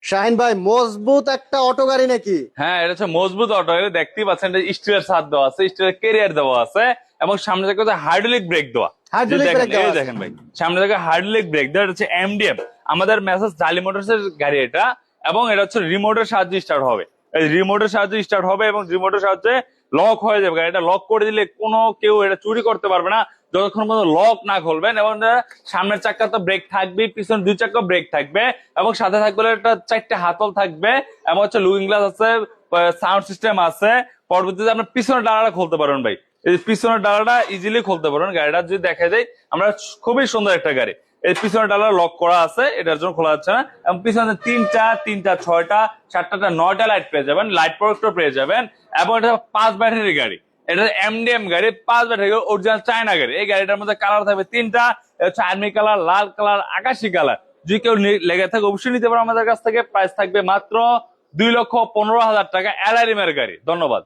শাহিন ভাই, মজবুত একটা অটো গাড়ি নাকি? হ্যাঁ, এটা হচ্ছে মজবুত অটো। এটা দেখতেই পাচ্ছেন, এটা স্টিলের ছাদ দেওয়া আছে, স্টিলের ক্যারিয়ার দেওয়া আছে, এবং সামনে থেকে হাইড্রোলিক ব্রেক দেওয়া। যদি হাইড্রোলিক দেখেন, ব্রেক দেওয়া এই আছে? দেখেন ভাই, সামনে থেকে হাইড্রোলিক ব্রেক দেওয়া। এটা হচ্ছে এমডিএফ, আমাদের মেসার্স জালি মোটরস এর গাড়ি এটা। এবং এটা হচ্ছে রিমোটের সাহায্যে স্টার্ট হবে। এই রিমোটের সাহায্যে স্টার্ট হবে এবং রিমোটের সাহায্যে লক হয়ে যাবে। গাড়িটা লক করে দিলে কোনো কেউ এটা চুরি করতে পারবে না যতক্ষণ পর্যন্ত লক না খুলবেন। এবং সামনের চাক্কা তো ব্রেক থাকবে, পিছনে দুই চাক্কা ব্রেক থাকবে, এবং সাথে থাকবে একটা 4টে হাতল থাকবে, এবং হচ্ছে লুকিং গ্লাস আছে, সাউন্ড সিস্টেম আছে। পরবর্তীতে আপনার পিছনের ডালাটা খুলতে পারবেন ভাই, এই পিছনের ডালাটা ইজিলি খুলতে পারবেন। গাড়িটা যদি দেখা যায়, আমরা খুবই সুন্দর একটা গাড়ি। এই পিছনের ডালা লক করা আছে, এটার জন্য খোলা যাচ্ছে না। এবং পিছনে তিনটা 6টা 7টা 9টা লাইট পেয়ে যাবেন, লাইট প্রোটেক্টর পেয়ে যাবেন। এবং এটা 5 ব্যাটারির গাড়ি, এটা এমডিএম গাড়ি, 5 ব্যাটারি অরিজিনাল চায়না গাড়ি। এই গাড়িটার মধ্যে কালার থাকবে 3টা, হচ্ছে আর্মি কালার, লাল কালার, আকাশি কালার। যদি কেউ লেগে থাকে অবশ্যই নিতে পারো আমাদের কাছ থেকে। প্রাইস থাকবে মাত্র 2,15,000 টাকা। এলআরএম এর গাড়ি। ধন্যবাদ।